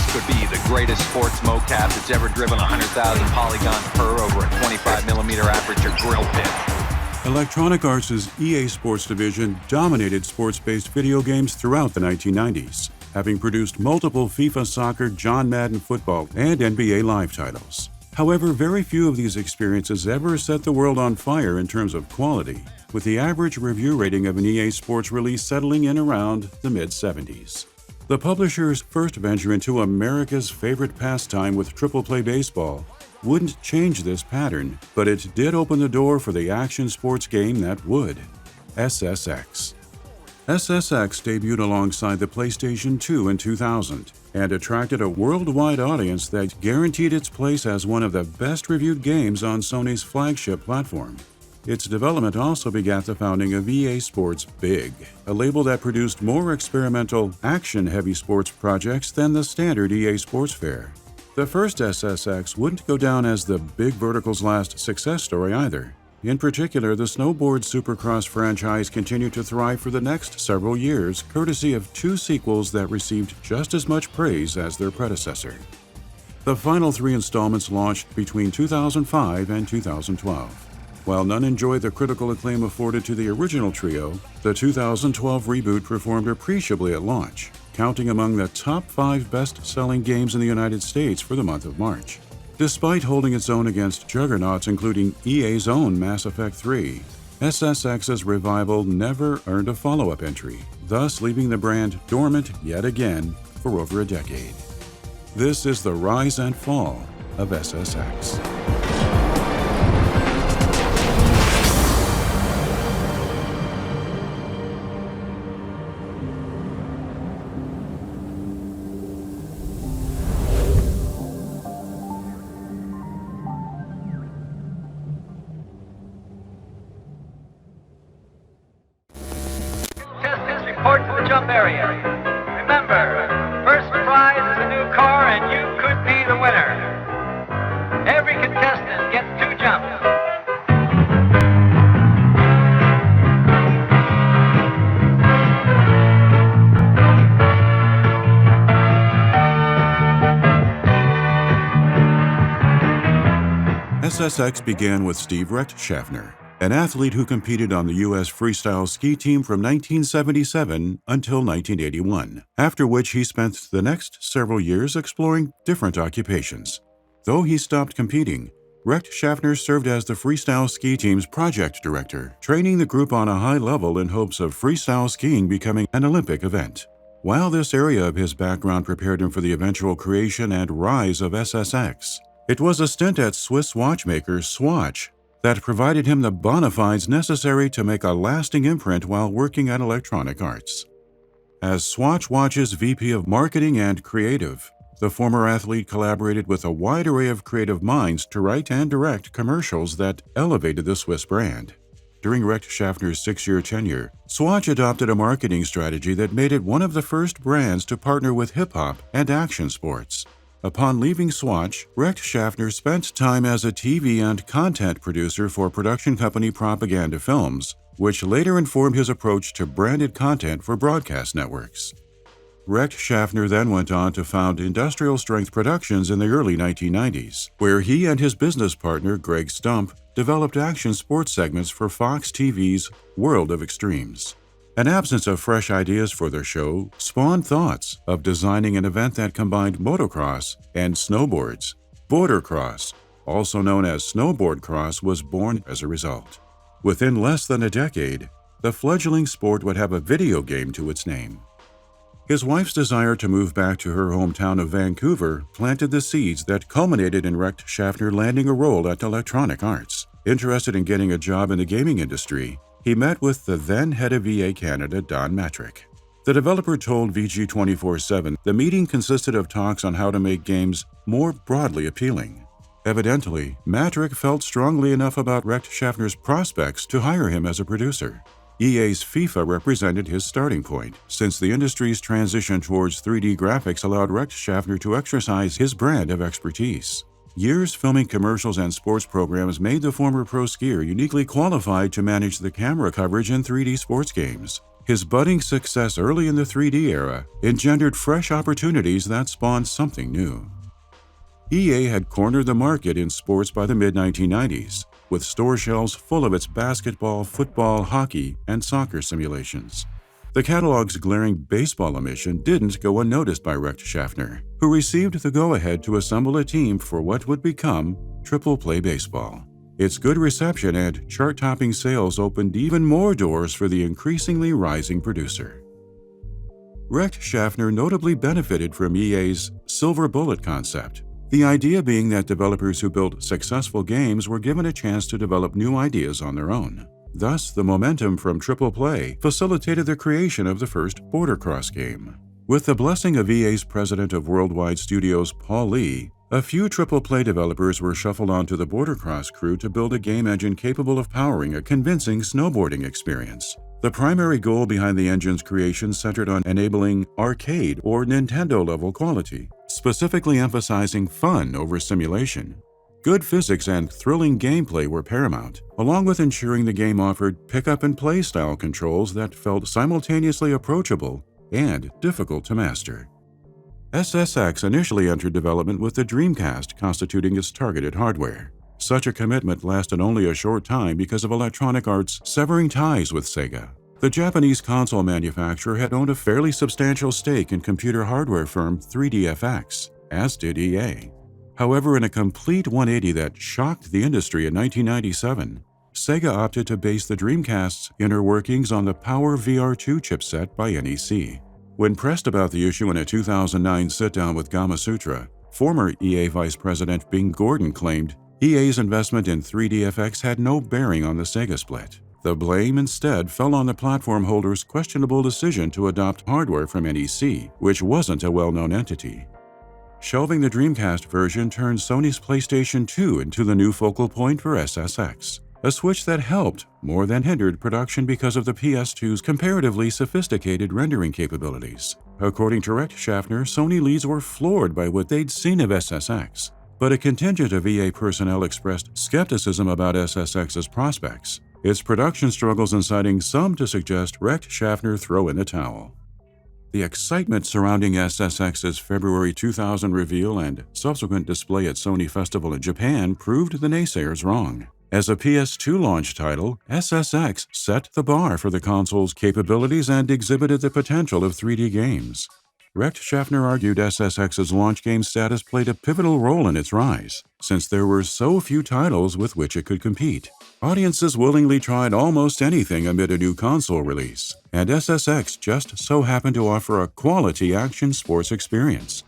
could be the greatest sports mocap that's ever driven 100,000 polygons per over a 25mm aperture grill pit. Electronic Arts' EA Sports division dominated sports-based video games throughout the 1990s, having produced multiple FIFA Soccer, Madden Football, and NBA Live titles. However, very few of these experiences ever set the world on fire in terms of quality, with the average review rating of an EA Sports release settling in around the mid-70s. The publisher's first venture into America's favorite pastime with triple play baseball wouldn't change this pattern, but it did open the door for the action sports game that would: SSX. SSX debuted alongside the PlayStation 2 in 2000 and attracted a worldwide audience that guaranteed its place as one of the best-reviewed games on Sony's flagship platform. Its development also begat the founding of EA Sports Big, a label that produced more experimental, action-heavy sports projects than the standard EA Sports fare. The first SSX wouldn't go down as the Big Vertical's last success story either. In particular, the Snowboard Super Cross franchise continued to thrive for the next several years, courtesy of two sequels that received just as much praise as their predecessor. The final three installments launched between 2005 and 2012. While none enjoyed the critical acclaim afforded to the original trio, the 2012 reboot performed appreciably at launch, counting among the top 5 best-selling games in the United States for the month of March. Despite holding its own against juggernauts including EA's own Mass Effect 3, SSX's revival never earned a follow-up entry, thus leaving the brand dormant yet again for over a decade. This is the rise and fall of SSX. Report to the jump area. Remember, first prize is a new car and you could be the winner. Every contestant gets 2 jumps. SSX began with Steve Rechtschaffner, an athlete who competed on the U.S. freestyle ski team from 1977 until 1981, after which he spent the next several years exploring different occupations. Though he stopped competing, Rechtschaffner served as the freestyle ski team's project director, training the group on a high level in hopes of freestyle skiing becoming an Olympic event. While this area of his background prepared him for the eventual creation and rise of SSX, it was a stint at Swiss watchmaker Swatch that provided him the bona fides necessary to make a lasting imprint while working at Electronic Arts. As Swatch Watch's VP of Marketing and Creative, the former athlete collaborated with a wide array of creative minds to write and direct commercials that elevated the Swiss brand. During Rechtschaffner's 6-year tenure, Swatch adopted a marketing strategy that made it one of the first brands to partner with hip-hop and action sports. Upon leaving Swatch, Rechtschaffner spent time as a TV and content producer for production company Propaganda Films, which later informed his approach to branded content for broadcast networks. Rechtschaffner then went on to found Industrial Strength Productions in the early 1990s, where he and his business partner Greg Stump developed action sports segments for Fox TV's World of Extremes. An absence of fresh ideas for their show spawned thoughts of designing an event that combined motocross and snowboards. Border Cross, also known as Snowboard Cross, was born as a result. Within less than a decade, the fledgling sport would have a video game to its name. His wife's desire to move back to her hometown of Vancouver planted the seeds that culminated in Rechtschaffner landing a role at Electronic Arts. Interested in getting a job in the gaming industry, he met with the then head of EA Canada, Don Matrick. The developer told VG 24/7 the meeting consisted of talks on how to make games more broadly appealing. Evidently, Matrick felt strongly enough about Rechtschaffner's prospects to hire him as a producer. EA's FIFA represented his starting point, since the industry's transition towards 3D graphics allowed Rechtschaffner to exercise his brand of expertise. Years filming commercials and sports programs made the former pro skier uniquely qualified to manage the camera coverage in 3D sports games. His budding success early in the 3D era engendered fresh opportunities that spawned something new. EA had cornered the market in sports by the mid-1990s, with store shelves full of its basketball, football, hockey, and soccer simulations. The catalog's glaring baseball omission didn't go unnoticed by Recht Schaffner, who received the go-ahead to assemble a team for what would become Triple Play Baseball. Its good reception and chart-topping sales opened even more doors for the increasingly rising producer. Recht Schaffner notably benefited from EA's silver bullet concept, the idea being that developers who built successful games were given a chance to develop new ideas on their own. Thus, the momentum from Triple Play facilitated the creation of the first Border Cross game. With the blessing of EA's president of Worldwide Studios, Paul Lee, a few Triple Play developers were shuffled onto the Border Cross crew to build a game engine capable of powering a convincing snowboarding experience. The primary goal behind the engine's creation centered on enabling arcade or Nintendo-level quality, specifically emphasizing fun over simulation. Good physics and thrilling gameplay were paramount, along with ensuring the game offered pick-up-and-play style controls that felt simultaneously approachable and difficult to master. SSX initially entered development with the Dreamcast constituting its targeted hardware. Such a commitment lasted only a short time because of Electronic Arts severing ties with Sega. The Japanese console manufacturer had owned a fairly substantial stake in computer hardware firm 3DFX, as did EA. However, in a complete 180 that shocked the industry in 1997, Sega opted to base the Dreamcast's inner workings on the Power VR2 chipset by NEC. When pressed about the issue in a 2009 sit-down with Gamasutra, former EA Vice President Bing Gordon claimed EA's investment in 3DFX had no bearing on the Sega split. The blame instead fell on the platform holder's questionable decision to adopt hardware from NEC, which wasn't a well-known entity. Shelving the Dreamcast version turned Sony's PlayStation 2 into the new focal point for SSX, a switch that helped more than hindered production because of the PS2's comparatively sophisticated rendering capabilities. According to Recht Schaffner, Sony leads were floored by what they'd seen of SSX, but a contingent of EA personnel expressed skepticism about SSX's prospects, its production struggles inciting some to suggest Recht Schaffner throw in the towel. The excitement surrounding SSX's February 2000 reveal and subsequent display at Sony Festival in Japan proved the naysayers wrong. As a PS2 launch title, SSX set the bar for the console's capabilities and exhibited the potential of 3D games. Recht Schaffner argued SSX's launch game status played a pivotal role in its rise, since there were so few titles with which it could compete. Audiences willingly tried almost anything amid a new console release, and SSX just so happened to offer a quality action sports experience.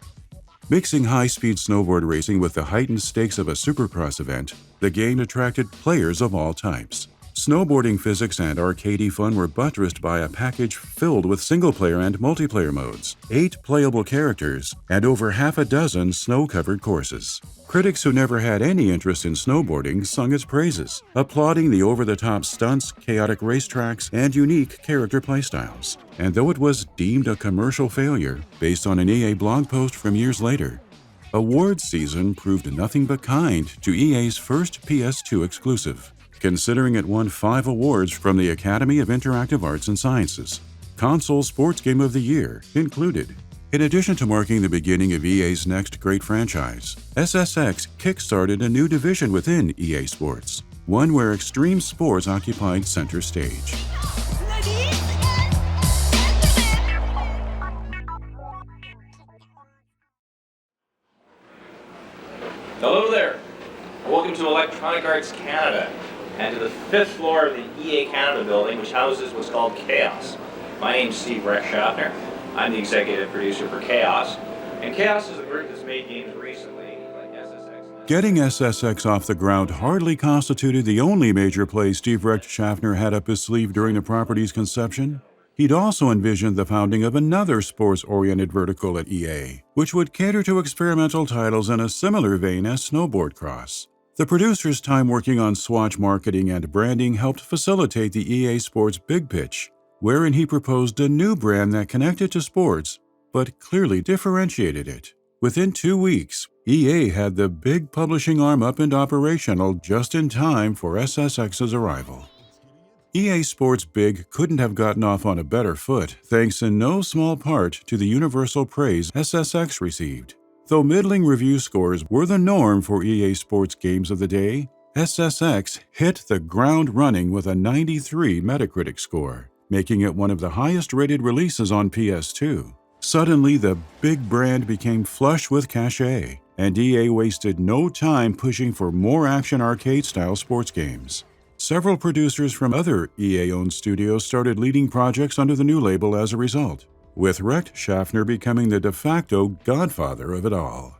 Mixing high-speed snowboard racing with the heightened stakes of a Supercross event, the game attracted players of all types. Snowboarding physics and arcadey fun were buttressed by a package filled with single-player and multiplayer modes, 8 playable characters, and over half a dozen snow-covered courses. Critics who never had any interest in snowboarding sung its praises, applauding the over-the-top stunts, chaotic racetracks, and unique character playstyles. And though it was deemed a commercial failure, based on an EA blog post from years later, awards season proved nothing but kind to EA's first PS2 exclusive, considering it won 5 awards from the Academy of Interactive Arts and Sciences, Console Sports Game of the Year included. In addition to marking the beginning of EA's next great franchise, SSX kickstarted a new division within EA Sports, one where extreme sports occupied center stage. Hello there. Welcome to Electronic Arts Canada and to the 5th floor of the EA Canada building, which houses what's called Chaos. My name's Steve Recht Schaffner. I'm the executive producer for Chaos. And Chaos is a group that's made games recently, like SSX. Getting SSX off the ground hardly constituted the only major play Steve Recht Schaffner had up his sleeve during the property's conception. He'd also envisioned the founding of another sports-oriented vertical at EA, which would cater to experimental titles in a similar vein as Snowboard Cross. The producer's time working on Swatch marketing and branding helped facilitate the EA Sports Big Pitch, wherein he proposed a new brand that connected to sports, but clearly differentiated it. Within 2 weeks, EA had the big publishing arm up and operational just in time for SSX's arrival. EA Sports Big couldn't have gotten off on a better foot, thanks in no small part to the universal praise SSX received. Though middling review scores were the norm for EA Sports games of the day, SSX hit the ground running with a 93 Metacritic score, making it one of the highest-rated releases on PS2. Suddenly, the big brand became flush with cachet, and EA wasted no time pushing for more action arcade-style sports games. Several producers from other EA-owned studios started leading projects under the new label as a result, with Recht Schaffner becoming the de facto godfather of it all.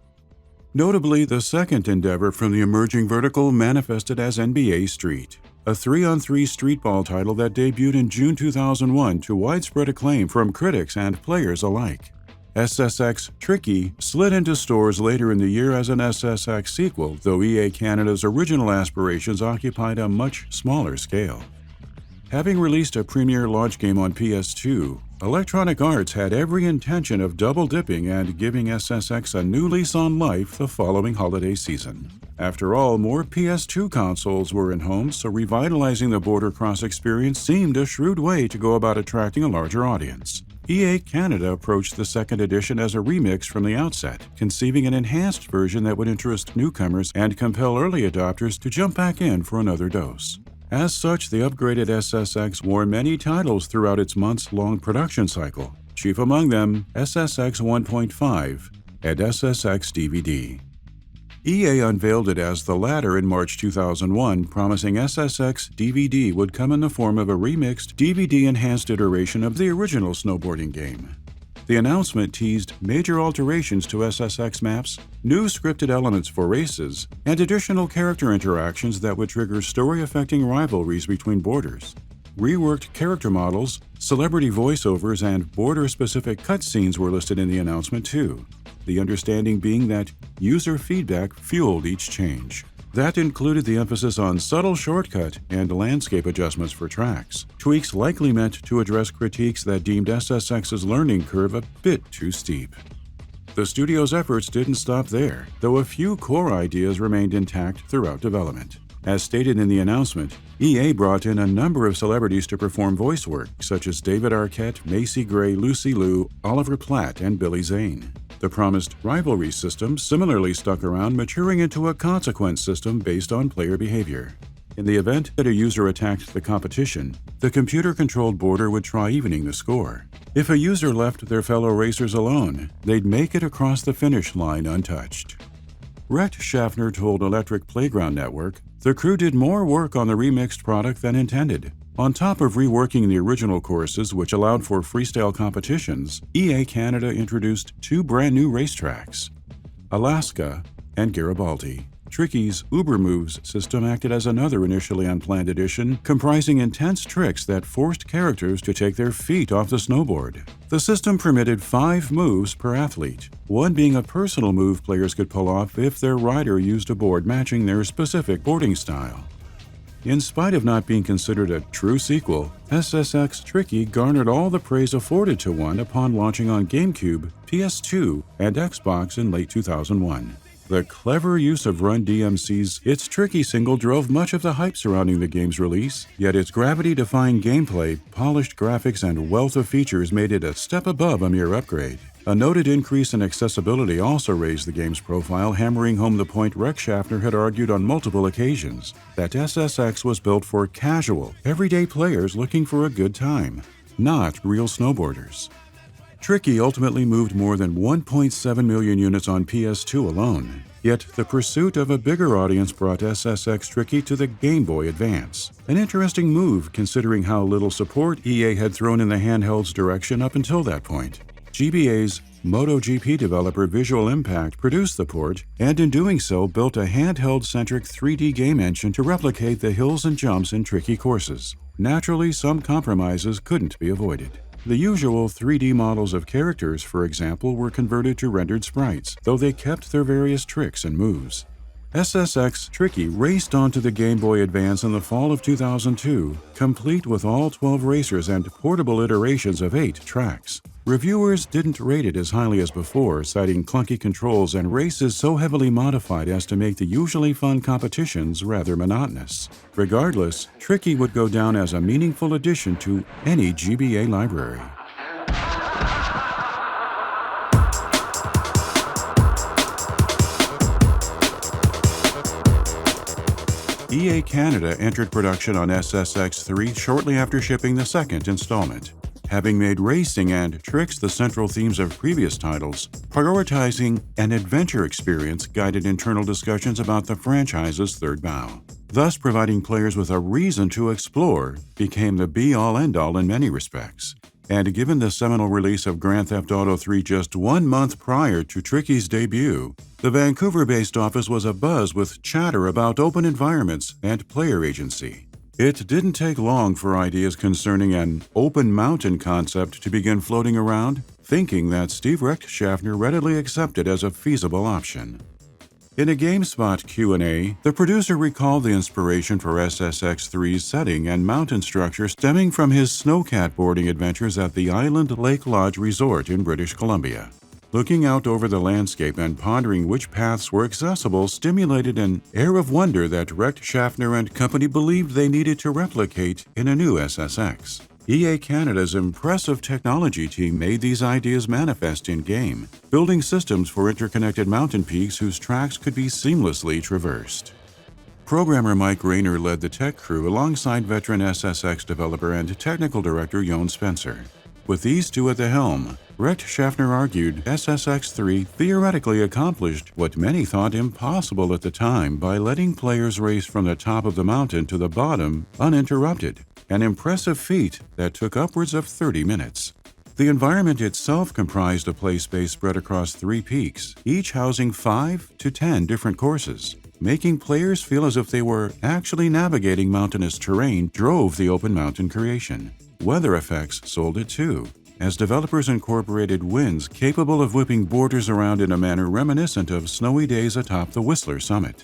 Notably, the second endeavor from the emerging vertical manifested as NBA Street, a 3-on-3 streetball title that debuted in June 2001 to widespread acclaim from critics and players alike. SSX Tricky slid into stores later in the year as an SSX sequel, though EA Canada's original aspirations occupied a much smaller scale. Having released a premier launch game on PS2, Electronic Arts had every intention of double-dipping and giving SSX a new lease on life the following holiday season. After all, more PS2 consoles were in homes, so revitalizing the Border Cross experience seemed a shrewd way to go about attracting a larger audience. EA Canada approached the second edition as a remix from the outset, conceiving an enhanced version that would interest newcomers and compel early adopters to jump back in for another dose. As such, the upgraded SSX wore many titles throughout its months-long production cycle, chief among them SSX 1.5 and SSX DVD. EA unveiled it as the latter in March 2001, promising SSX DVD would come in the form of a remixed, DVD-enhanced iteration of the original snowboarding game. The announcement teased major alterations to SSX maps, new scripted elements for races, and additional character interactions that would trigger story-affecting rivalries between borders. Reworked character models, celebrity voiceovers, and border-specific cutscenes were listed in the announcement too, the understanding being that user feedback fueled each change. That included the emphasis on subtle shortcut and landscape adjustments for tracks, tweaks likely meant to address critiques that deemed SSX's learning curve a bit too steep. The studio's efforts didn't stop there, though a few core ideas remained intact throughout development. As stated in the announcement, EA brought in a number of celebrities to perform voice work, such as David Arquette, Macy Gray, Lucy Liu, Oliver Platt, and Billy Zane. The promised rivalry system similarly stuck around, maturing into a consequence system based on player behavior. In the event that a user attacked the competition, the computer-controlled border would try evening the score. If a user left their fellow racers alone, they'd make it across the finish line untouched. Recht Schaffner told Electric Playground Network, "The crew did more work on the remixed product than intended. On top of reworking the original courses, which allowed for freestyle competitions, EA Canada introduced two brand new racetracks, Alaska and Garibaldi. Tricky's Uber Moves system acted as another initially unplanned addition, comprising intense tricks that forced characters to take their feet off the snowboard. The system permitted 5 moves per athlete, one being a personal move players could pull off if their rider used a board matching their specific boarding style. In spite of not being considered a true sequel, SSX Tricky garnered all the praise afforded to one upon launching on GameCube, PS2, and Xbox in late 2001. The clever use of Run DMC's It's Tricky single drove much of the hype surrounding the game's release, yet its gravity-defying gameplay, polished graphics, and wealth of features made it a step above a mere upgrade. A noted increase in accessibility also raised the game's profile, hammering home the point Recht Schaffner had argued on multiple occasions, that SSX was built for casual, everyday players looking for a good time, not real snowboarders. Tricky ultimately moved more than 1.7 million units on PS2 alone, yet the pursuit of a bigger audience brought SSX Tricky to the Game Boy Advance, an interesting move considering how little support EA had thrown in the handheld's direction up until that point. GBA's MotoGP developer Visual Impact produced the port, and in doing so built a handheld-centric 3D game engine to replicate the hills and jumps in tricky courses. Naturally, some compromises couldn't be avoided. The usual 3D models of characters, for example, were converted to rendered sprites, though they kept their various tricks and moves. SSX Tricky raced onto the Game Boy Advance in the fall of 2002, complete with all 12 racers and portable iterations of 8 tracks. Reviewers didn't rate it as highly as before, citing clunky controls and races so heavily modified as to make the usually fun competitions rather monotonous. Regardless, Tricky would go down as a meaningful addition to any GBA library. EA Canada entered production on SSX3 shortly after shipping the second installment. Having made racing and tricks the central themes of previous titles, prioritizing an adventure experience guided internal discussions about the franchise's third bow. Thus, providing players with a reason to explore became the be-all end-all in many respects. And given the seminal release of Grand Theft Auto 3 just 1 month prior to Tricky's debut, the Vancouver-based office was abuzz with chatter about open environments and player agency. It didn't take long for ideas concerning an open mountain concept to begin floating around, thinking that Steve Rechtschaffner readily accepted as a feasible option. In a GameSpot Q&A, the producer recalled the inspiration for SSX3's setting and mountain structure stemming from his snowcat boarding adventures at the Island Lake Lodge Resort in British Columbia. Looking out over the landscape and pondering which paths were accessible stimulated an air of wonder that Rechtschaffner and company believed they needed to replicate in a new SSX. EA Canada's impressive technology team made these ideas manifest in-game, building systems for interconnected mountain peaks whose tracks could be seamlessly traversed. Programmer Mike Rayner led the tech crew alongside veteran SSX developer and technical director Jon Spencer. With these two at the helm, Rechtschaffner argued SSX3 theoretically accomplished what many thought impossible at the time by letting players race from the top of the mountain to the bottom uninterrupted, an impressive feat that took upwards of 30 minutes. The environment itself comprised a play space spread across 3 peaks, each housing 5 to 10 different courses. Making players feel as if they were actually navigating mountainous terrain drove the open mountain creation. Weather effects sold it too, as developers incorporated winds capable of whipping borders around in a manner reminiscent of snowy days atop the Whistler summit.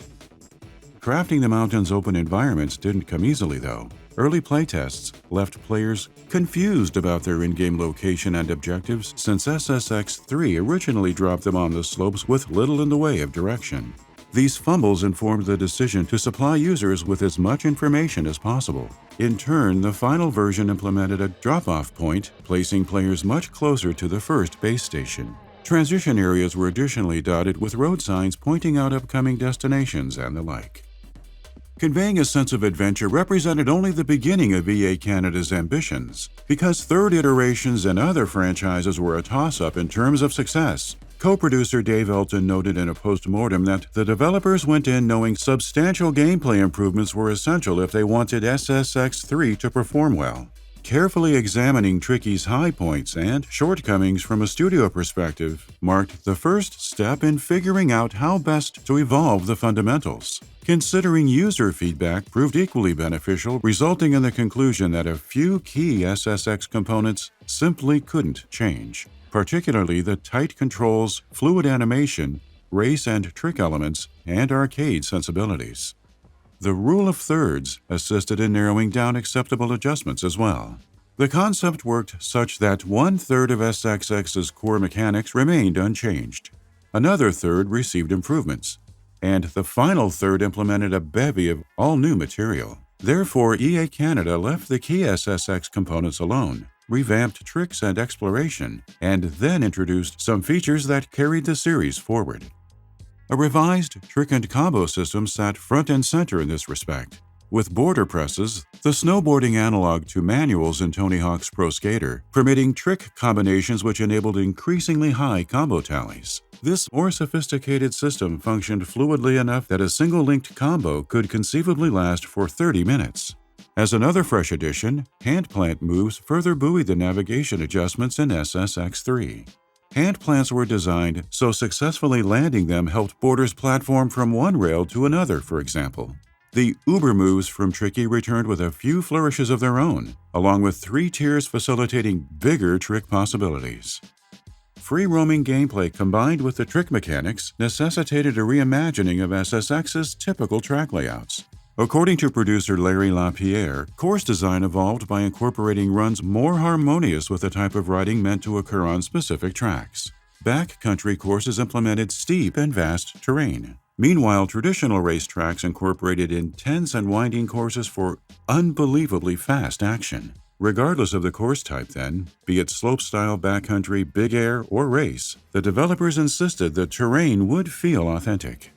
Crafting the mountain's open environments didn't come easily, though. Early playtests left players confused about their in-game location and objectives since SSX3 originally dropped them on the slopes with little in the way of direction. These fumbles informed the decision to supply users with as much information as possible. In turn, the final version implemented a drop-off point, placing players much closer to the first base station. Transition areas were additionally dotted with road signs pointing out upcoming destinations and the like. Conveying a sense of adventure represented only the beginning of EA Canada's ambitions. Because third iterations and other franchises were a toss-up in terms of success, co-producer Dave Elton noted in a post-mortem that the developers went in knowing substantial gameplay improvements were essential if they wanted SSX3 to perform well. Carefully examining Tricky's high points and shortcomings from a studio perspective marked the first step in figuring out how best to evolve the fundamentals. Considering user feedback proved equally beneficial, resulting in the conclusion that a few key SSX components simply couldn't change, particularly the tight controls, fluid animation, race and trick elements, and arcade sensibilities. The rule of thirds assisted in narrowing down acceptable adjustments as well. The concept worked such that 1/3 of SSX's core mechanics remained unchanged. Another third received improvements, and the final third implemented a bevy of all-new material. Therefore, EA Canada left the key SSX components alone, revamped tricks and exploration, and then introduced some features that carried the series forward. A revised trick and combo system sat front and center in this respect. With border presses, the snowboarding analog to manuals in Tony Hawk's Pro Skater, permitting trick combinations which enabled increasingly high combo tallies. This more sophisticated system functioned fluidly enough that a single linked combo could conceivably last for 30 minutes. As another fresh addition, hand plant moves further buoyed the navigation adjustments in SSX3. Hand plants were designed so successfully landing them helped boarders platform from one rail to another, for example. The Uber moves from Tricky returned with a few flourishes of their own, along with 3 tiers facilitating bigger trick possibilities. Free-roaming gameplay combined with the trick mechanics necessitated a reimagining of SSX's typical track layouts. According to producer Larry LaPierre, course design evolved by incorporating runs more harmonious with the type of riding meant to occur on specific tracks. Backcountry courses implemented steep and vast terrain. Meanwhile, traditional racetracks incorporated intense and winding courses for unbelievably fast action. Regardless of the course type then, be it slopestyle, backcountry, big air, or race, the developers insisted the terrain would feel authentic.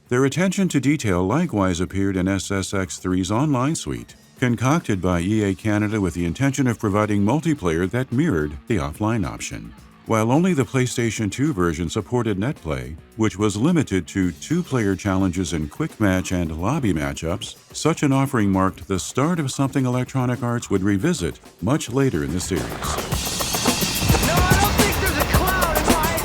Their attention to detail likewise appeared in SSX3's online suite, concocted by EA Canada with the intention of providing multiplayer that mirrored the offline option. While only the PlayStation 2 version supported netplay, which was limited to two-player challenges in quick match and lobby matchups, such an offering marked the start of something Electronic Arts would revisit much later in the series. No, I don't think there's a cloud in my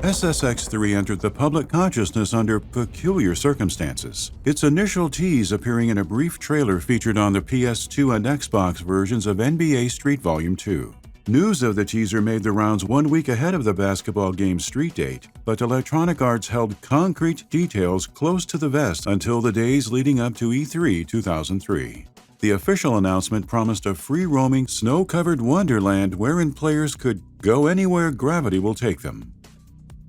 SSX3 entered the public consciousness under peculiar circumstances, its initial tease appearing in a brief trailer featured on the PS2 and Xbox versions of NBA Street Volume 2. News of the teaser made the rounds 1 week ahead of the basketball game's street date, but Electronic Arts held concrete details close to the vest until the days leading up to E3 2003. The official announcement promised a free-roaming, snow-covered wonderland wherein players could go anywhere gravity will take them.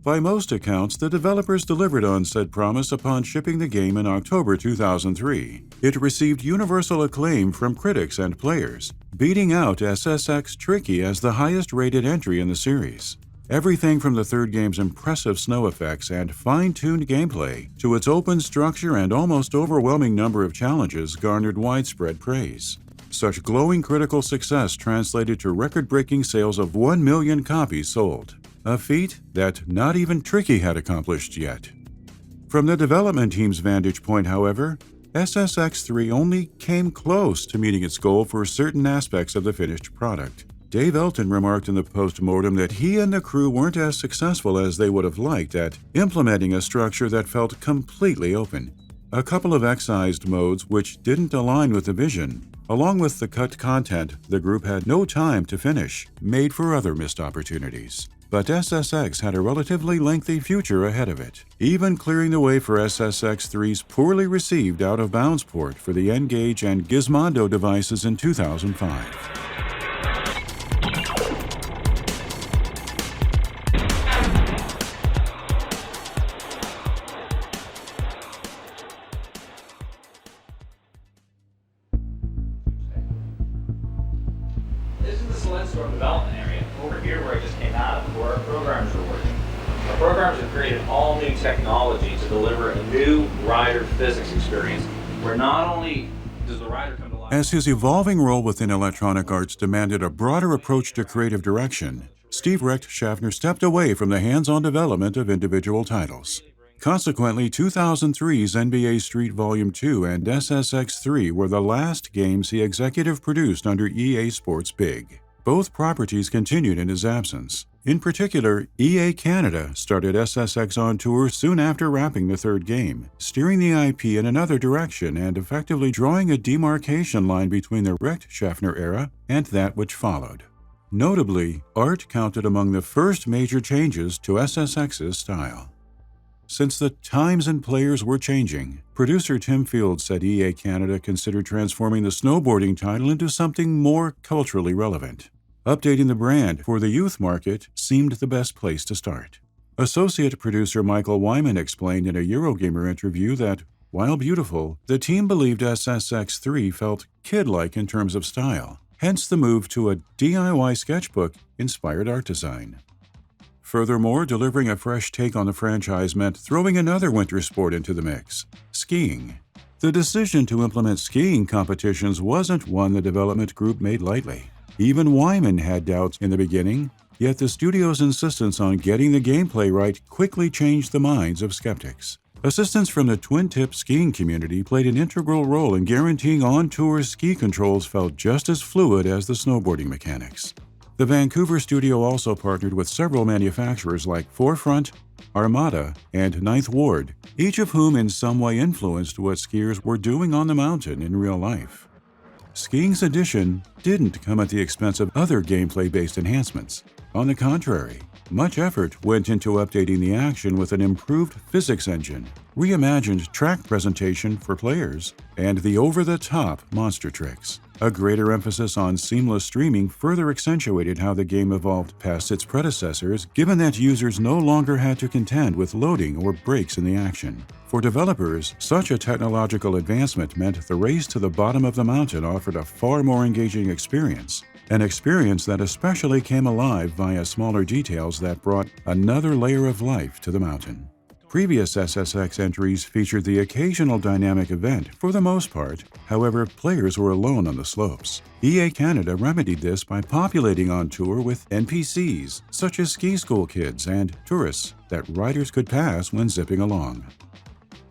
By most accounts, the developers delivered on said promise upon shipping the game in October 2003. It received universal acclaim from critics and players, beating out SSX Tricky as the highest-rated entry in the series. Everything from the third game's impressive snow effects and fine-tuned gameplay to its open structure and almost overwhelming number of challenges garnered widespread praise. Such glowing critical success translated to record-breaking sales of 1 million copies sold, a feat that not even Tricky had accomplished yet. From the development team's vantage point, however, SSX3 only came close to meeting its goal for certain aspects of the finished product. Dave Elton remarked in the post-mortem that he and the crew weren't as successful as they would have liked at implementing a structure that felt completely open. A couple of excised modes which didn't align with the vision, along with the cut content the group had no time to finish, made for other missed opportunities. But SSX had a relatively lengthy future ahead of it, even clearing the way for SSX3's poorly received out-of-bounds port for the N-Gage and Gizmondo devices in 2005. This is the Snowboard development area. Over here where I just came out of, where our programmers are working. Our programmers have created all new technology to deliver a new rider physics experience where not only does the rider come to life. As his evolving role within Electronic Arts demanded a broader approach to creative direction, Steve Recht Schaffner stepped away from the hands-on development of individual titles. Consequently, 2003's NBA Street Volume 2 and SSX3 were the last games he executive produced under EA Sports Big. Both properties continued in his absence. In particular, EA Canada started SSX on tour soon after wrapping the third game, steering the IP in another direction and effectively drawing a demarcation line between the Recht Schaffner era and that which followed. Notably, art counted among the first major changes to SSX's style. Since the times and players were changing, producer Tim Field said EA Canada considered transforming the snowboarding title into something more culturally relevant. Updating the brand for the youth market seemed the best place to start. Associate producer Michael Wyman explained in a Eurogamer interview that, while beautiful, the team believed SSX3 felt kid-like in terms of style, hence the move to a DIY sketchbook-inspired art design. Furthermore, delivering a fresh take on the franchise meant throwing another winter sport into the mix, skiing. The decision to implement skiing competitions wasn't one the development group made lightly. Even Wyman had doubts in the beginning, yet the studio's insistence on getting the gameplay right quickly changed the minds of skeptics. Assistance from the twin-tip skiing community played an integral role in guaranteeing on-tour ski controls felt just as fluid as the snowboarding mechanics. The Vancouver studio also partnered with several manufacturers like Forefront, Armada, and Ninth Ward, each of whom in some way influenced what skiers were doing on the mountain in real life. Skiing's addition didn't come at the expense of other gameplay-based enhancements. On the contrary, much effort went into updating the action with an improved physics engine, reimagined track presentation for players, and the over-the-top monster tricks. A greater emphasis on seamless streaming further accentuated how the game evolved past its predecessors, given that users no longer had to contend with loading or breaks in the action. For developers, such a technological advancement meant the race to the bottom of the mountain offered a far more engaging experience, an experience that especially came alive via smaller details that brought another layer of life to the mountain. Previous SSX entries featured the occasional dynamic event for the most part, however, players were alone on the slopes. EA Canada remedied this by populating on tour with NPCs, such as ski school kids and tourists, that riders could pass when zipping along.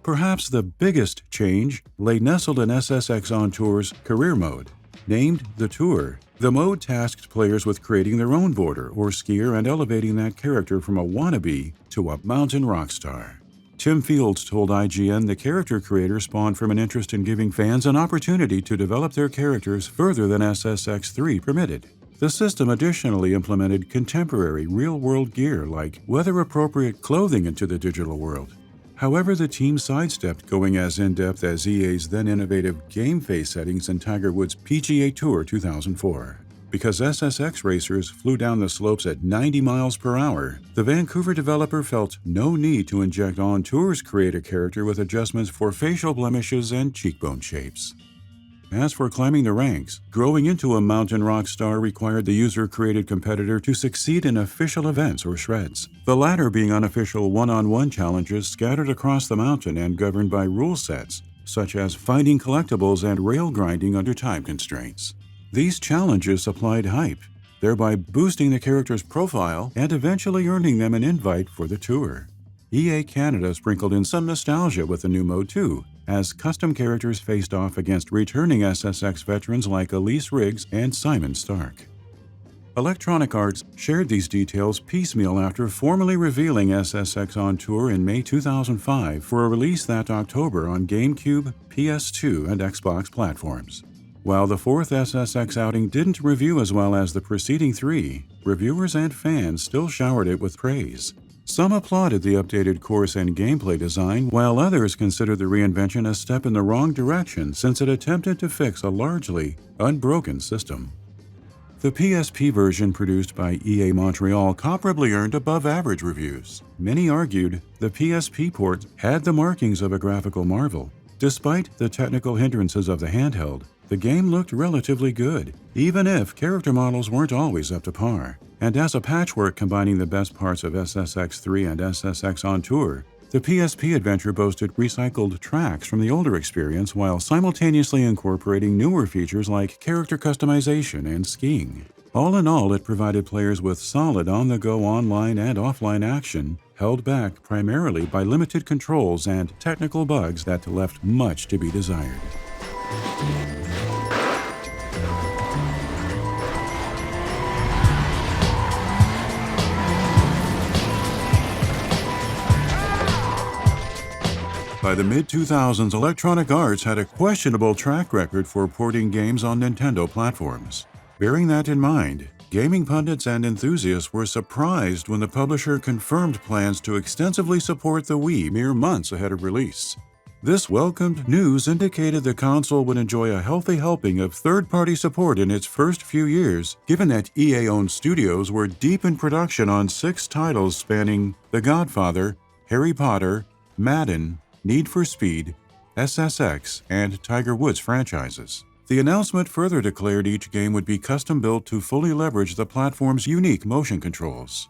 Perhaps the biggest change lay nestled in SSX On Tour's career mode. Named the Tour, the mode tasked players with creating their own boarder or skier and elevating that character from a wannabe to a mountain rock star. Tim Fields told IGN the character creator spawned from an interest in giving fans an opportunity to develop their characters further than SSX3 permitted. The system additionally implemented contemporary real-world gear like weather-appropriate clothing into the digital world. However, the team sidestepped going as in-depth as EA's then innovative game face settings in Tiger Woods' PGA Tour 2004. Because SSX racers flew down the slopes at 90 miles per hour, the Vancouver developer felt no need to inject On Tour's creator character with adjustments for facial blemishes and cheekbone shapes. As for climbing the ranks, growing into a mountain rock star required the user-created competitor to succeed in official events or shreds, the latter being unofficial one-on-one challenges scattered across the mountain and governed by rule sets, such as finding collectibles and rail grinding under time constraints. These challenges supplied hype, thereby boosting the character's profile and eventually earning them an invite for the tour. EA Canada sprinkled in some nostalgia with the new mode too, as custom characters faced off against returning SSX veterans like Elise Riggs and Simon Stark. Electronic Arts shared these details piecemeal after formally revealing SSX On Tour in May 2005 for a release that October on GameCube, PS2, and Xbox platforms. While the fourth SSX outing didn't review as well as the preceding three, reviewers and fans still showered it with praise. Some applauded the updated course and gameplay design, while others considered the reinvention a step in the wrong direction since it attempted to fix a largely unbroken system. The PSP version produced by EA Montreal comparably earned above-average reviews. Many argued the PSP port had the markings of a graphical marvel. Despite the technical hindrances of the handheld, the game looked relatively good, even if character models weren't always up to par. And as a patchwork combining the best parts of SSX3 and SSX On Tour, the PSP adventure boasted recycled tracks from the older experience while simultaneously incorporating newer features like character customization and skiing. All in all, it provided players with solid on-the-go online and offline action, held back primarily by limited controls and technical bugs that left much to be desired. By the mid-2000s, Electronic Arts had a questionable track record for porting games on Nintendo platforms. Bearing that in mind, gaming pundits and enthusiasts were surprised when the publisher confirmed plans to extensively support the Wii mere months ahead of release. This welcomed news indicated the console would enjoy a healthy helping of third-party support in its first few years, given that EA-owned studios were deep in production on 6 titles spanning The Godfather, Harry Potter, Madden, Need for Speed, SSX, and Tiger Woods franchises. The announcement further declared each game would be custom-built to fully leverage the platform's unique motion controls.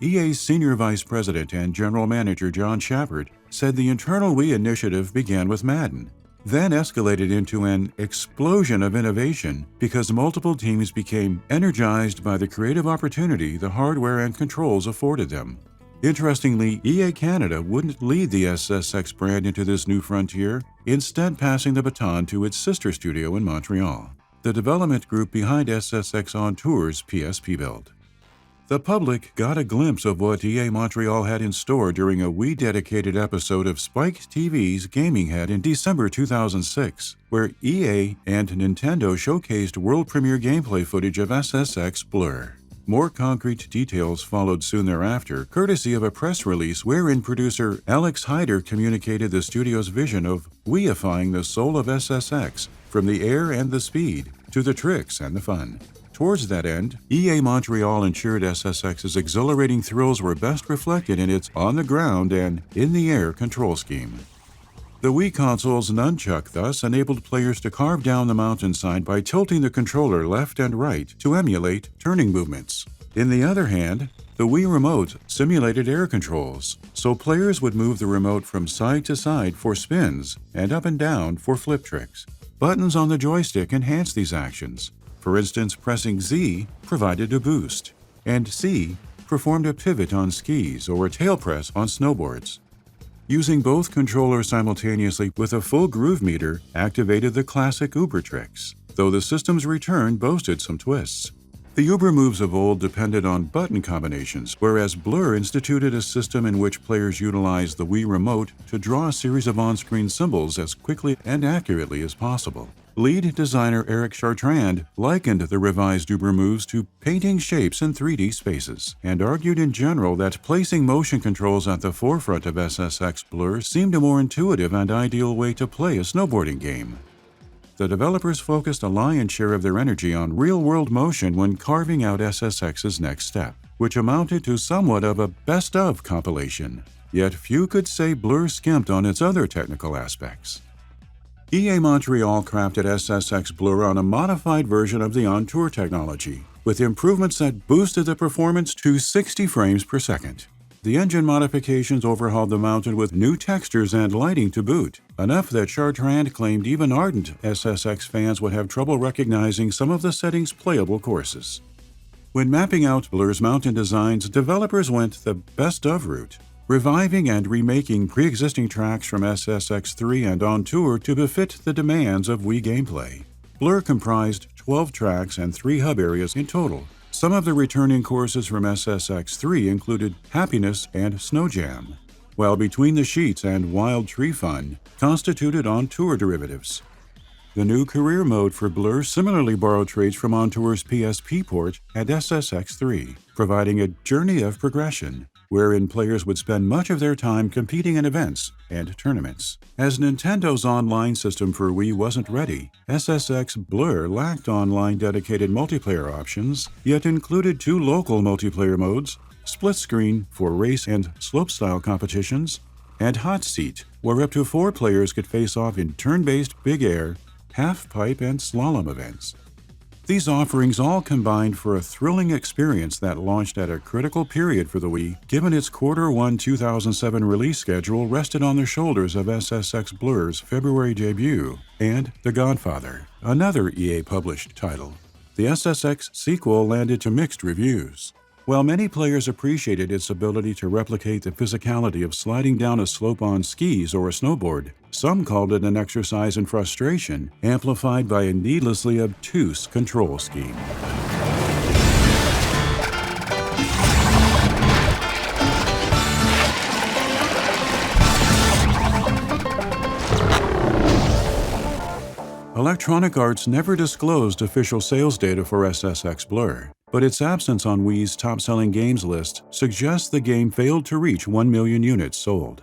EA's Senior Vice President and General Manager John Shepard said the internal Wii initiative began with Madden, then escalated into an explosion of innovation because multiple teams became energized by the creative opportunity the hardware and controls afforded them. Interestingly, EA Canada wouldn't lead the SSX brand into this new frontier, instead passing the baton to its sister studio in Montreal, the development group behind SSX On Tour's PSP build. The public got a glimpse of what EA Montreal had in store during a Wii-dedicated episode of Spike TV's Gaming Head in December 2006, where EA and Nintendo showcased world premiere gameplay footage of SSX Blur. More concrete details followed soon thereafter, courtesy of a press release wherein producer Alex Hyder communicated the studio's vision of Wii-ifying the soul of SSX, from the air and the speed to the tricks and the fun. Towards that end, EA Montreal ensured SSX's exhilarating thrills were best reflected in its on-the-ground and in-the-air control scheme. The Wii console's nunchuck thus enabled players to carve down the mountainside by tilting the controller left and right to emulate turning movements. In the other hand, the Wii remote simulated air controls, so players would move the remote from side to side for spins and up and down for flip tricks. Buttons on the joystick enhanced these actions. For instance, pressing Z provided a boost, and C performed a pivot on skis or a tail press on snowboards. Using both controllers simultaneously with a full groove meter activated the classic Uber tricks, though the system's return boasted some twists. The Uber moves of old depended on button combinations, whereas Blur instituted a system in which players utilized the Wii remote to draw a series of on-screen symbols as quickly and accurately as possible. Lead designer Eric Chartrand likened the revised Uber moves to painting shapes in 3D spaces, and argued in general that placing motion controls at the forefront of SSX Blur seemed a more intuitive and ideal way to play a snowboarding game. The developers focused a lion's share of their energy on real-world motion when carving out SSX's next step, which amounted to somewhat of a best-of compilation. Yet few could say Blur skimped on its other technical aspects. EA Montreal crafted SSX Blur on a modified version of the on-tour technology, with improvements that boosted the performance to 60 frames per second. The engine modifications overhauled the mountain with new textures and lighting to boot, enough that Chartrand claimed even ardent SSX fans would have trouble recognizing some of the setting's playable courses. When mapping out Blur's mountain designs, developers went the best-of route, reviving and remaking pre-existing tracks from SSX3 and On Tour to befit the demands of Wii gameplay. Blur comprised 12 tracks and 3 hub areas in total. Some of the returning courses from SSX3 included Happiness and Snow Jam, while Between the Sheets and Wild Tree Fun constituted On Tour derivatives. The new career mode for Blur similarly borrowed traits from On Tour's PSP port at SSX3, providing a journey of progression, wherein players would spend much of their time competing in events and tournaments. As Nintendo's online system for Wii wasn't ready, SSX Blur lacked online dedicated multiplayer options, yet included 2 local multiplayer modes, split screen for race and slopestyle competitions, and Hot Seat, where up to 4 players could face off in turn-based big air, half-pipe, and slalom events. These offerings all combined for a thrilling experience that launched at a critical period for the Wii, given its Q1 2007 release schedule rested on the shoulders of SSX Blur's February debut, and The Godfather, another EA-published title. The SSX sequel landed to mixed reviews. While many players appreciated its ability to replicate the physicality of sliding down a slope on skis or a snowboard, some called it an exercise in frustration, amplified by a needlessly obtuse control scheme. Electronic Arts never disclosed official sales data for SSX Blur, but its absence on Wii's top-selling games list suggests the game failed to reach 1 million units sold.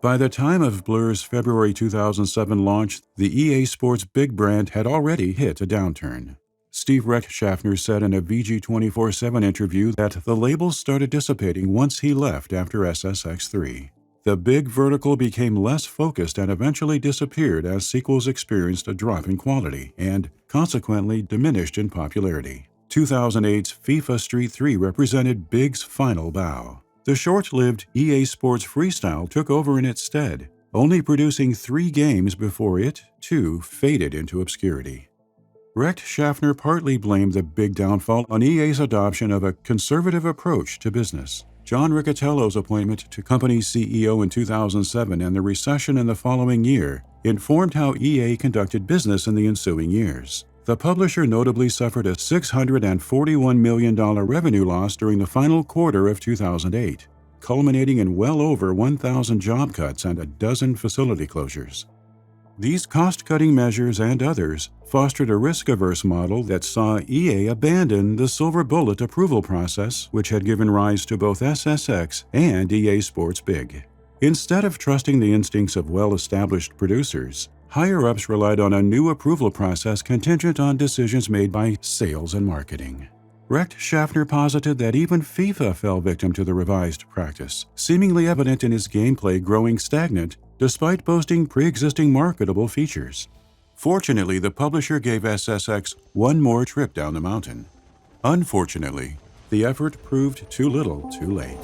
By the time of Blur's February 2007 launch, the EA Sports big brand had already hit a downturn. Steve Rechtschaffner said in a VG247 interview that the label started dissipating once he left after SSX3. The big vertical became less focused and eventually disappeared as sequels experienced a drop in quality and, consequently, diminished in popularity. 2008's FIFA Street 3 represented Big's final bow. The short-lived EA Sports Freestyle took over in its stead, only producing 3 games before it, too, faded into obscurity. Rechtschaffner partly blamed the big downfall on EA's adoption of a conservative approach to business. John Riccitiello's appointment to company CEO in 2007 and the recession in the following year informed how EA conducted business in the ensuing years. The publisher notably suffered a $641 million revenue loss during the final quarter of 2008, culminating in well over 1,000 job cuts and a dozen facility closures. These cost-cutting measures and others fostered a risk-averse model that saw EA abandon the silver bullet approval process, which had given rise to both SSX and EA Sports Big. Instead of trusting the instincts of well-established producers, higher-ups relied on a new approval process contingent on decisions made by sales and marketing. Recht Schaffner posited that even FIFA fell victim to the revised practice, seemingly evident in his gameplay growing stagnant despite boasting pre-existing marketable features. Fortunately, the publisher gave SSX one more trip down the mountain. Unfortunately, the effort proved too little too late.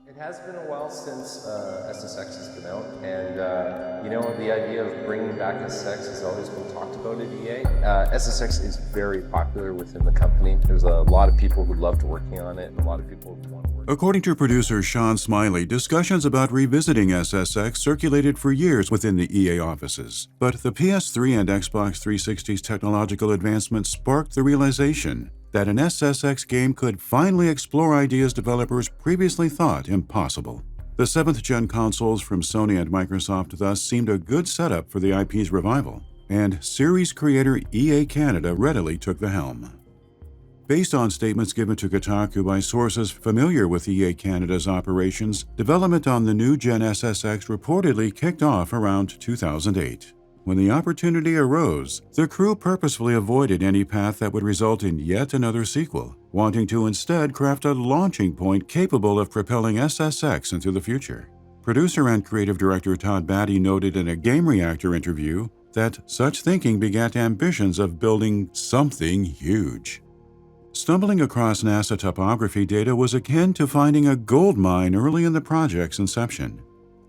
It has been a while since SSX has been out, and the idea of bringing back SSX has always been talked about at EA. SSX is very popular within the company. There's a lot of people who loved working on it, and a lot of people who want to work. According to producer Sean Smiley, discussions about revisiting SSX circulated for years within the EA offices, but the PS3 and Xbox 360's technological advancements sparked the realization that an SSX game could finally explore ideas developers previously thought impossible. The 7th-gen consoles from Sony and Microsoft thus seemed a good setup for the IP's revival, and series creator EA Canada readily took the helm. Based on statements given to Kotaku by sources familiar with EA Canada's operations, development on the new-gen SSX reportedly kicked off around 2008. When the opportunity arose, the crew purposefully avoided any path that would result in yet another sequel, wanting to instead craft a launching point capable of propelling SSX into the future. Producer and creative director Todd Batty noted in a Game Reactor interview that such thinking begat ambitions of building something huge. Stumbling across NASA topography data was akin to finding a gold mine early in the project's inception.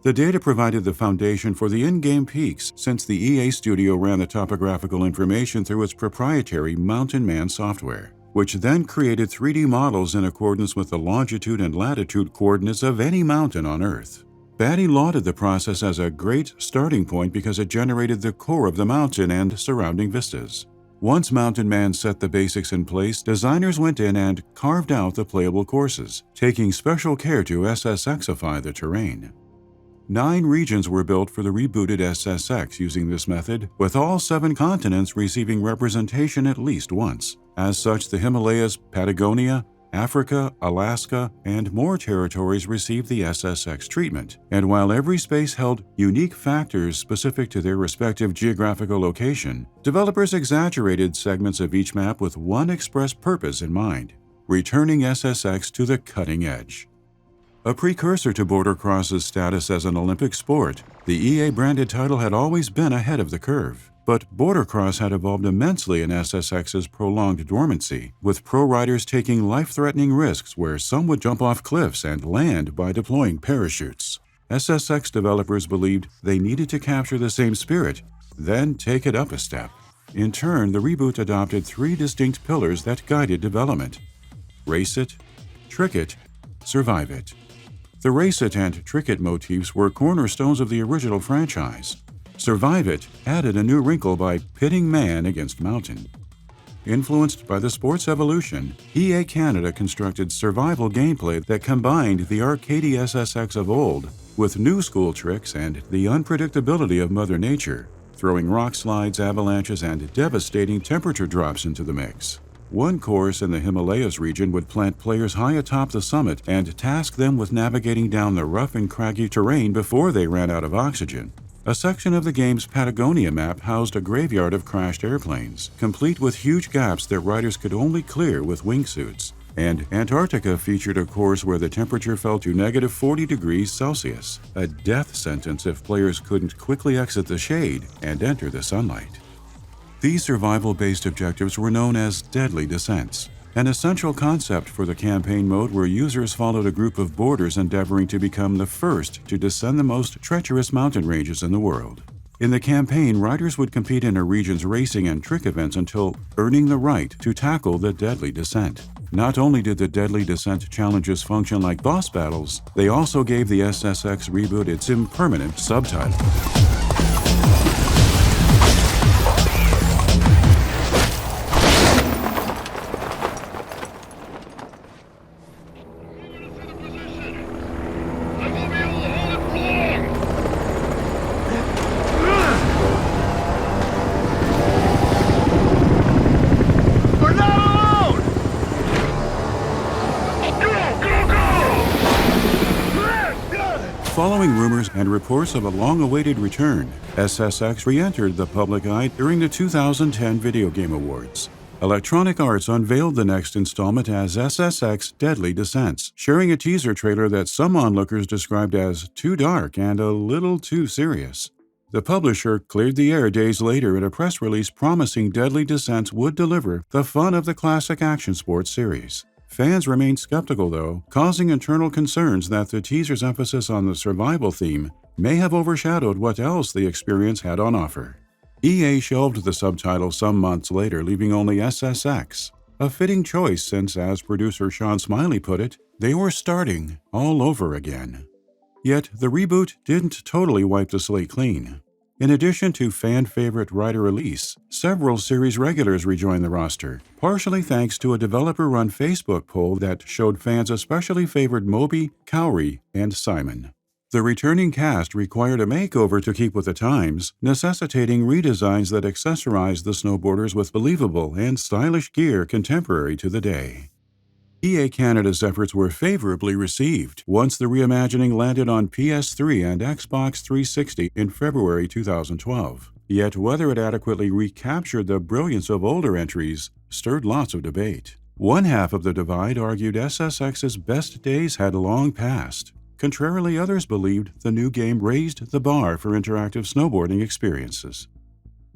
The data provided the foundation for the in-game peaks since the EA studio ran the topographical information through its proprietary Mountain Man software, which then created 3D models in accordance with the longitude and latitude coordinates of any mountain on Earth. Batty lauded the process as a great starting point because it generated the core of the mountain and surrounding vistas. Once Mountain Man set the basics in place, designers went in and carved out the playable courses, taking special care to SSXify the terrain. 9 regions were built for the rebooted SSX using this method, with all 7 continents receiving representation at least once. As such, the Himalayas, Patagonia, Africa, Alaska, and more territories received the SSX treatment. And while every space held unique factors specific to their respective geographical location, developers exaggerated segments of each map with one express purpose in mind: returning SSX to the cutting edge. A precursor to Border Cross's status as an Olympic sport, the EA-branded title had always been ahead of the curve. But Border Cross had evolved immensely in SSX's prolonged dormancy, with pro riders taking life-threatening risks where some would jump off cliffs and land by deploying parachutes. SSX developers believed they needed to capture the same spirit, then take it up a step. In turn, the reboot adopted 3 distinct pillars that guided development: Race It, Trick It, Survive It. The Race It and Trick It motifs were cornerstones of the original franchise. Survive It added a new wrinkle by pitting man against mountain. Influenced by the sport's evolution, EA Canada constructed survival gameplay that combined the arcadey SSX of old with new school tricks and the unpredictability of Mother Nature, throwing rock slides, avalanches, and devastating temperature drops into the mix. One course in the Himalayas region would plant players high atop the summit and task them with navigating down the rough and craggy terrain before they ran out of oxygen. A section of the game's Patagonia map housed a graveyard of crashed airplanes, complete with huge gaps that riders could only clear with wingsuits. And Antarctica featured a course where the temperature fell to negative 40 degrees Celsius, a death sentence if players couldn't quickly exit the shade and enter the sunlight. These survival-based objectives were known as deadly descents, an essential concept for the campaign mode where users followed a group of boarders endeavoring to become the first to descend the most treacherous mountain ranges in the world. In the campaign, riders would compete in a region's racing and trick events until earning the right to tackle the deadly descent. Not only did the Deadly Descent challenges function like boss battles, they also gave the SSX reboot its impermanent subtitle. Following rumors and reports of a long-awaited return, SSX re-entered the public eye during the 2010 Video Game Awards. Electronic Arts unveiled the next installment as SSX Deadly Descents, sharing a teaser trailer that some onlookers described as too dark and a little too serious. The publisher cleared the air days later in a press release promising Deadly Descents would deliver the fun of the classic action sports series. Fans remained skeptical, though, causing internal concerns that the teaser's emphasis on the survival theme may have overshadowed what else the experience had on offer. EA shelved the subtitle some months later, leaving only SSX, a fitting choice since, as producer Sean Smiley put it, they were starting all over again. Yet the reboot didn't totally wipe the slate clean. In addition to fan-favorite Ryder Elise, several series regulars rejoined the roster, partially thanks to a developer-run Facebook poll that showed fans especially favored Moby, Cowrie, and Simon. The returning cast required a makeover to keep with the times, necessitating redesigns that accessorized the snowboarders with believable and stylish gear contemporary to the day. EA Canada's efforts were favorably received once the reimagining landed on PS3 and Xbox 360 in February 2012. Yet whether it adequately recaptured the brilliance of older entries stirred lots of debate. One half of the divide argued SSX's best days had long passed. Contrarily, others believed the new game raised the bar for interactive snowboarding experiences.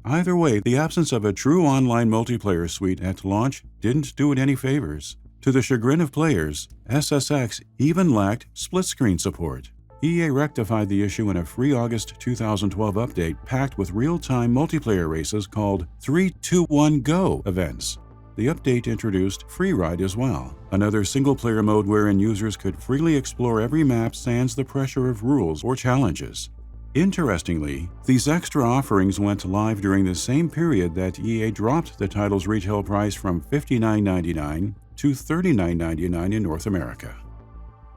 Either way, the absence of a true online multiplayer suite at launch didn't do it any favors. To the chagrin of players, SSX even lacked split-screen support. EA rectified the issue in a free August 2012 update packed with real-time multiplayer races called 3-2-1-Go events. The update introduced Free Ride as well, another single-player mode wherein users could freely explore every map sans the pressure of rules or challenges. Interestingly, these extra offerings went live during the same period that EA dropped the title's retail price from $59.99 to $39.99 in North America.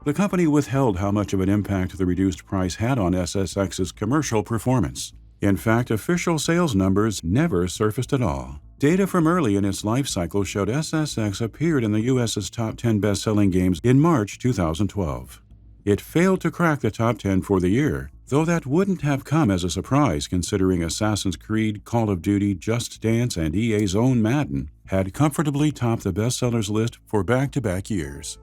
The company withheld how much of an impact the reduced price had on SSX's commercial performance. In fact, official sales numbers never surfaced at all. Data from early in its life cycle showed SSX appeared in the U.S.'s top 10 best-selling games in March 2012. It failed to crack the top 10 for the year, though that wouldn't have come as a surprise considering Assassin's Creed, Call of Duty, Just Dance, and EA's own Madden had comfortably topped the bestsellers list for back-to-back years.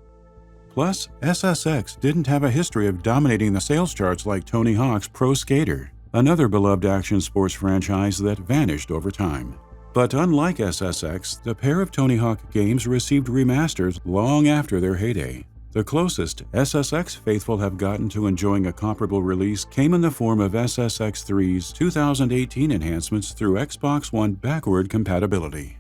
Plus, SSX didn't have a history of dominating the sales charts like Tony Hawk's Pro Skater, another beloved action sports franchise that vanished over time. But unlike SSX, the pair of Tony Hawk games received remasters long after their heyday. The closest SSX faithful have gotten to enjoying a comparable release came in the form of SSX3's 2018 enhancements through Xbox One backward compatibility.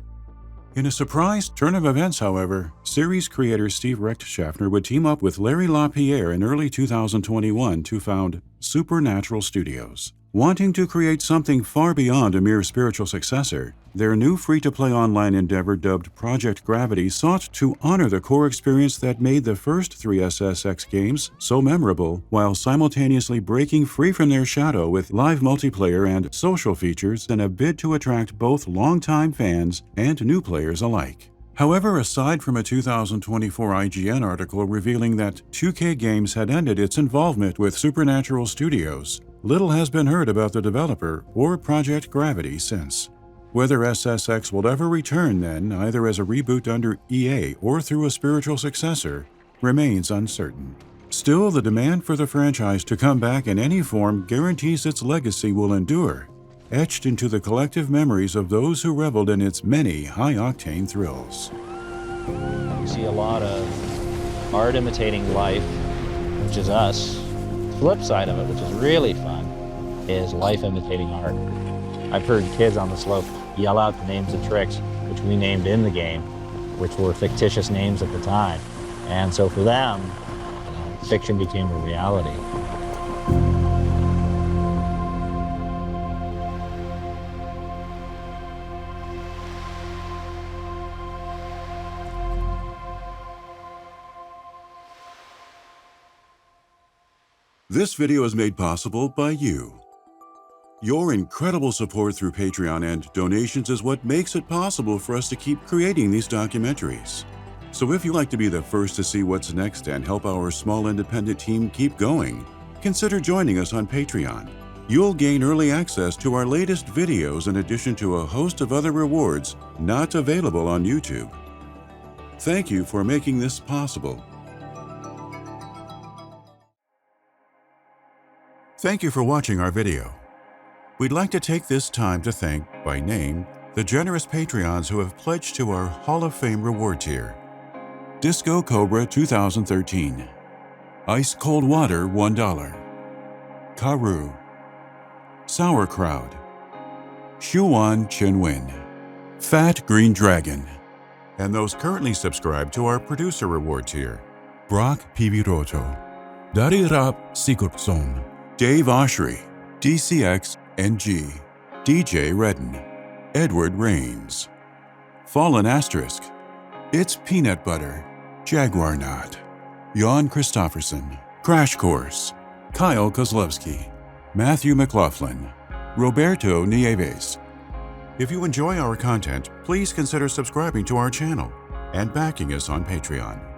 In a surprise turn of events, however, series creator Steve Rechtschaffner would team up with Larry LaPierre in early 2021 to found Supernatural Studios. Wanting to create something far beyond a mere spiritual successor, their new free-to-play online endeavor dubbed Project Gravity sought to honor the core experience that made the first three SSX games so memorable while simultaneously breaking free from their shadow with live multiplayer and social features in a bid to attract both longtime fans and new players alike. However, aside from a 2024 IGN article revealing that 2K Games had ended its involvement with Supernatural Studios, little has been heard about the developer or Project Gravity since. Whether SSX will ever return then, either as a reboot under EA or through a spiritual successor, remains uncertain. Still, the demand for the franchise to come back in any form guarantees its legacy will endure, etched into the collective memories of those who reveled in its many high-octane thrills. You see a lot of art imitating life, which is us. The flip side of it, which is really fun, is life imitating art. I've heard kids on the slope yell out the names of tricks, which we named in the game, which were fictitious names at the time. And so for them, fiction became a reality. This video is made possible by you. Your incredible support through Patreon and donations is what makes it possible for us to keep creating these documentaries. So if you'd like to be the first to see what's next and help our small independent team keep going, consider joining us on Patreon. You'll gain early access to our latest videos in addition to a host of other rewards not available on YouTube. Thank you for making this possible. Thank you for watching our video. We'd like to take this time to thank, by name, the generous Patreons who have pledged to our Hall of Fame reward tier. Disco Cobra 2013, Ice Cold Water $1, Karu, Sauerkraut, Shuan Chinwin, Fat Green Dragon, and those currently subscribed to our producer reward tier, Brock Piviroto, Darirap Sigurdsson, Dave Oshry, DCX NG, DJ Redden, Edward Rains, Fallen Asterisk, It's Peanut Butter, Jaguar Knot, Jan Christofferson, Crash Course, Kyle Kozlowski, Matthew McLaughlin, Roberto Nieves. If you enjoy our content, please consider subscribing to our channel and backing us on Patreon.